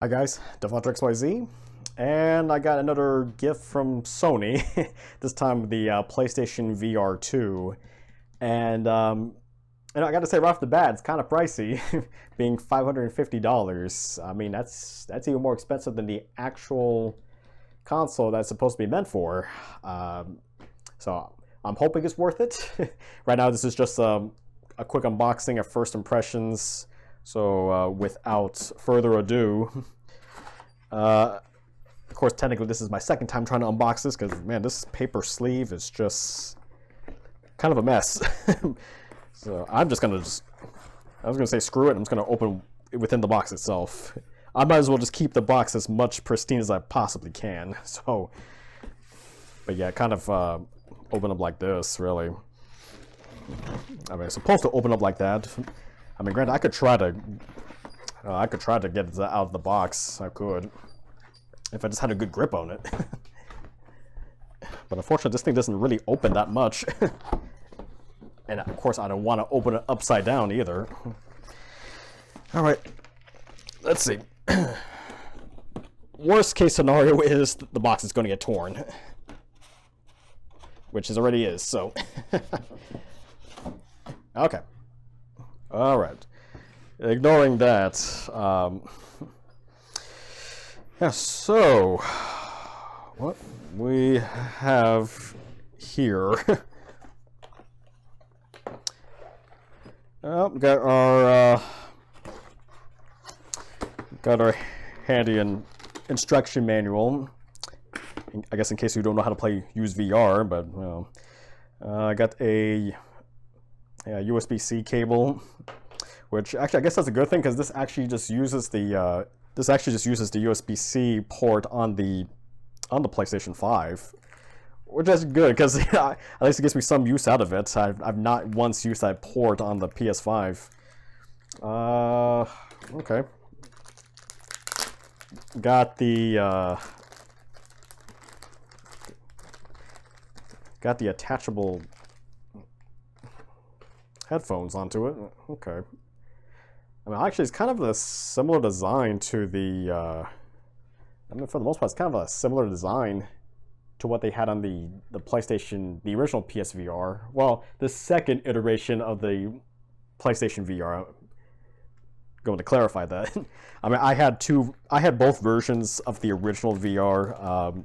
Hi guys, DevilHunterXYZ, and I got another gift from Sony, this time the PlayStation VR2, and I got to say right off the bat, it's kind of pricey, being $550. I mean, that's even more expensive than the actual console that's supposed to be meant for. So I'm hoping it's worth it. Right now, this is just a quick unboxing of first impressions. So without further ado, of course, technically this is my second time trying to unbox this because, man, this paper sleeve is just kind of a mess. So I was gonna say screw it. I'm just gonna open it within the box itself. I might as well just keep the box as much pristine as I possibly can. So, but yeah, kind of open up like this, really. I mean, it's supposed to open up like that. I mean, granted, I could try to get it out of the box. I could, if I just had a good grip on it. But unfortunately, this thing doesn't really open that much. And of course, I don't want to open it upside down either. All right, let's see. Worst case scenario is the box is going to get torn, which it already is. So, okay. All right. Ignoring that, yeah, so what we have here, got our handy instruction manual, I guess in case you don't know how to use VR, but well, I got a USB-C cable, which actually I guess that's a good thing because this actually just uses the USB-C port on the PlayStation 5, which is good because at least it gives me some use out of it. I've not once used that port on the PS5. Okay. Got the attachable headphones onto it. Okay. I mean, actually, it's kind of a similar design to the. I mean, for the most part, it's kind of a similar design to what they had on the PlayStation, the original PSVR. Well, the second iteration of the PlayStation VR. Going to clarify that. I mean, I had both versions of the original VR.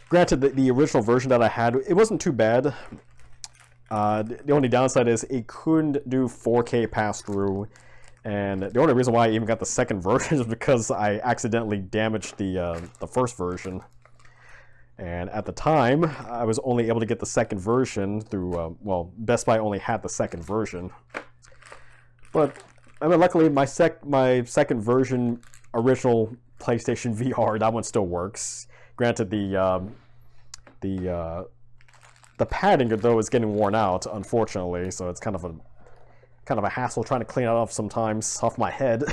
Granted, the original version that I had, it wasn't too bad. The only downside is it couldn't do 4K pass-through, and the only reason why I even got the second version is because I accidentally damaged the first version. And at the time, I was only able to get the second version through, well, Best Buy only had the second version. But, I mean, luckily, my second version, original PlayStation VR, that one still works. Granted, the padding, though, is getting worn out, unfortunately, so it's kind of a hassle trying to clean it off sometimes off my head.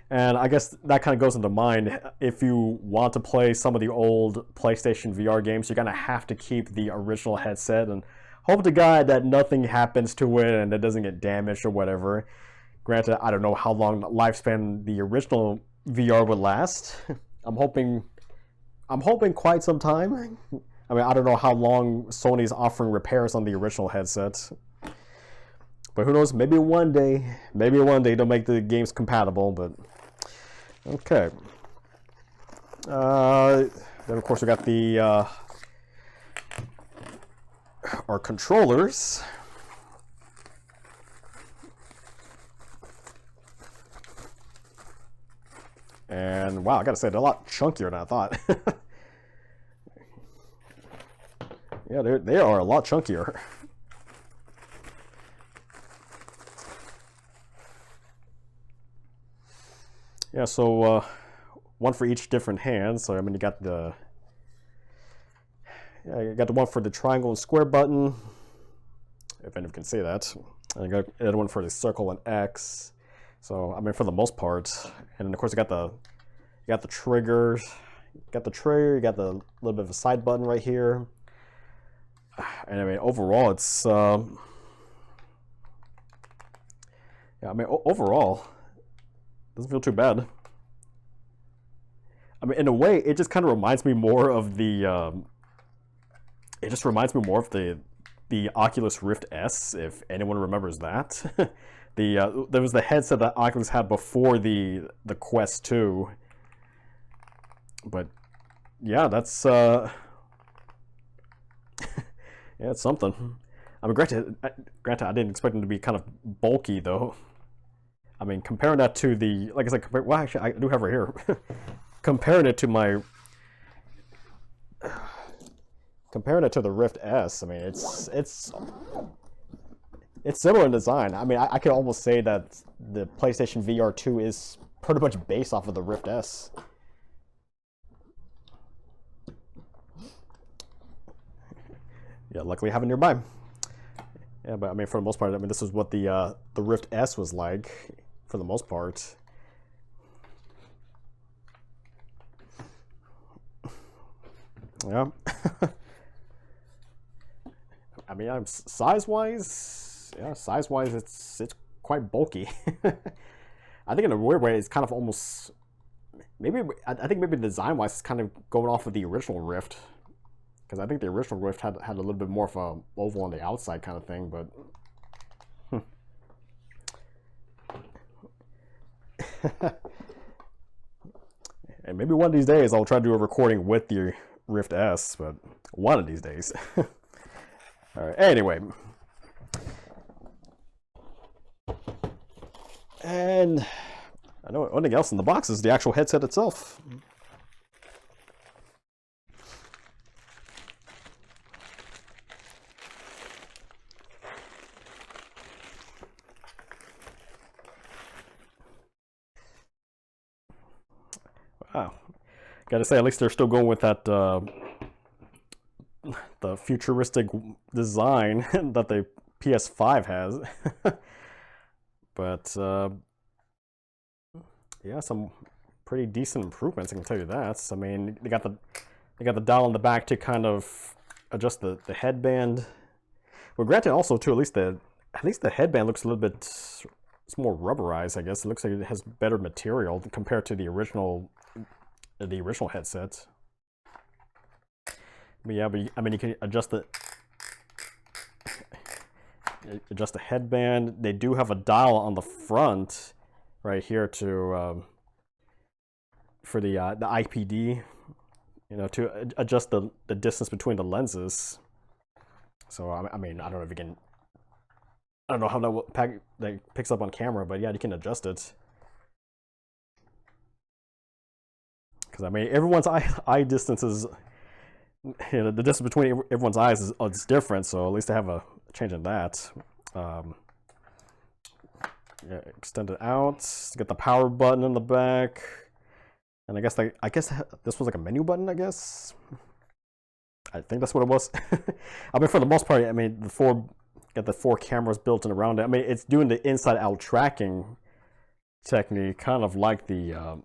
And I guess that kind of goes into mind. If you want to play some of the old PlayStation VR games, you're gonna have to keep the original headset and hope to God that nothing happens to it and it doesn't get damaged or whatever. Granted, I don't know how long the lifespan the original VR would last. I'm hoping quite some time. I mean, I don't know how long Sony's offering repairs on the original headset. But who knows, maybe one day they'll make the games compatible, but okay. Then of course we got our controllers. And wow, I gotta say, they're a lot chunkier than I thought. Yeah, they are a lot chunkier. Yeah, so one for each different hand. So I mean, you got the one for the triangle and square button, if anyone can see that. And you got the other one for the circle and X. So I mean, for the most part, and then of course you got the triggers, you got the trigger, you got the little bit of a side button right here. And I mean, overall, it's yeah. I mean, overall, Doesn't feel too bad. I mean, in a way, it just kind of reminds me more of the. It just reminds me more of the Oculus Rift S, if anyone remembers that. There was the headset that Oculus had before the Quest 2. But yeah, that's yeah, it's something. I mean, granted, I didn't expect them to be kind of bulky though. I mean, comparing that to the, like I said, well, actually, I do have it here. Comparing it to the Rift S, I mean, it's similar in design. I mean, I could almost say that the PlayStation VR2 is pretty much based off of the Rift S. Yeah, luckily I have it nearby. Yeah, but I mean, for the most part, I mean, this is what the Rift S was like, for the most part. Yeah. I mean, size-wise, yeah, size-wise, it's quite bulky. I think in a weird way, it's kind of almost, maybe, I think maybe design-wise, it's kind of going off of the original Rift. Because I think the original Rift had a little bit more of a oval on the outside kind of thing, but and maybe one of these days I'll try to do a recording with the Rift S, but one of these days. All right. Anyway, and I know one thing else in the box is the actual headset itself. Wow. Gotta say, at least they're still going with that the futuristic design that the PS5 has. But yeah, some pretty decent improvements, I can tell you that. I mean, they got the dial on the back to kind of adjust the headband. Well, granted, also too, at least the headband looks a little bit, it's more rubberized, I guess. It looks like it has better material compared to the original headset. But yeah, I mean, you can adjust the headband. They do have a dial on the front right here to for the IPD, you know, to adjust the distance between the lenses. So I mean, I don't know if you can, I don't know how that picks up on camera, but yeah, you can adjust it. Because I mean, everyone's eye distance is, you know, the distance between everyone's eyes is different, so at least I have a change in that. Yeah, extend it out. Get the power button in the back, and I guess this was like a menu button. I guess I think that's what it was. I mean, for the most part, I mean, got the 4 cameras built in around it. I mean, it's doing the inside-out tracking technique, kind of like the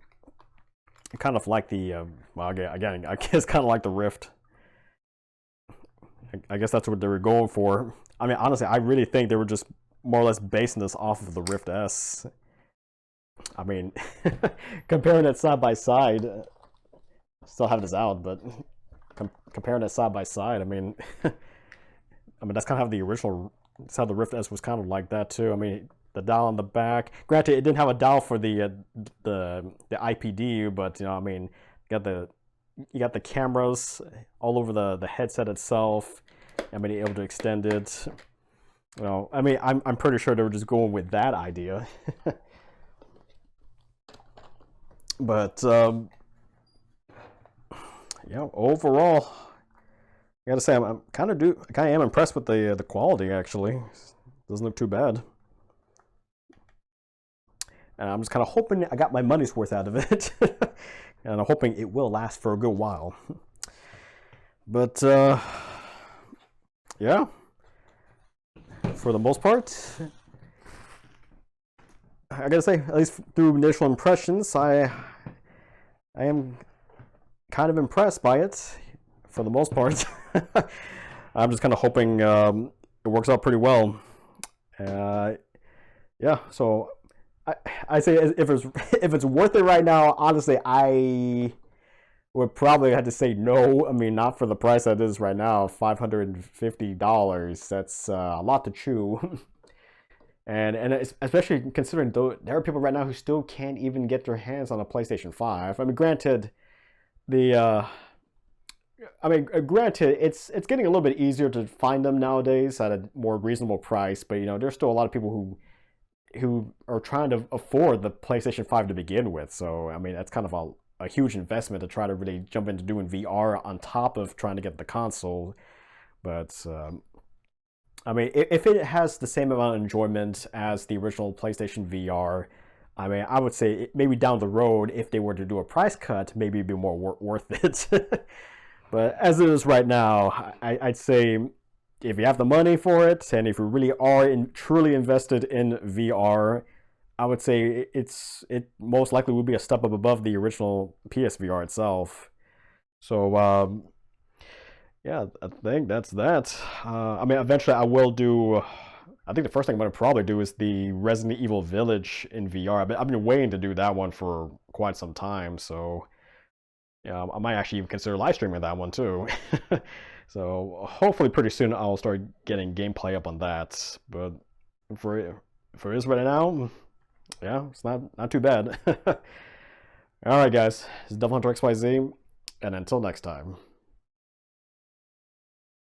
well, again, I guess kind of like the Rift. I guess that's what they were going for. I mean, honestly, I really think they were just more or less basing this off of the Rift S. I mean, comparing it side by side, still have this out, but comparing it side by side, I mean, that's kind of how the original, that's how the Rift S was kind of like that too. I mean, the dial on the back. Granted, it didn't have a dial for the IPD, but you know, I mean, you got the cameras all over the headset itself. I mean, able to extend it. You know, I mean, I'm pretty sure they were just going with that idea. But yeah, overall, I gotta say, I kind of am impressed with the quality. Actually, doesn't look too bad. And I'm just kind of hoping I got my money's worth out of it. And I'm hoping it will last for a good while. But, yeah. For the most part, I gotta say, at least through initial impressions, I am kind of impressed by it, for the most part. I'm just kind of hoping it works out pretty well. Yeah, so I, I say if it's worth it right now, honestly, I would probably have to say no. I mean, not for the price that it is right now, $550. That's a lot to chew. And especially considering though there are people right now who still can't even get their hands on a PlayStation 5. I mean, granted, the granted, it's getting a little bit easier to find them nowadays at a more reasonable price. But there's still a lot of people who are trying to afford the PlayStation 5 to begin with. So I mean, that's kind of a huge investment to try to really jump into doing VR on top of trying to get the console. But I mean, if it has the same amount of enjoyment as the original PlayStation VR, I mean, I would say maybe down the road, if they were to do a price cut, maybe it'd be more worth it. But as it is right now, I'd say if you have the money for it, and if you really are truly invested in VR, I would say it most likely would be a step up above the original PSVR itself. So yeah, I think that's that. I mean, eventually I will do. I think the first thing I'm going to probably do is the Resident Evil Village in VR. I've been waiting to do that one for quite some time, so yeah, I might actually even consider live streaming that one too. So hopefully pretty soon I'll start getting gameplay up on that. But for this right now, yeah, it's not too bad. All right, guys, this is DevilHunterXYZ, and until next time.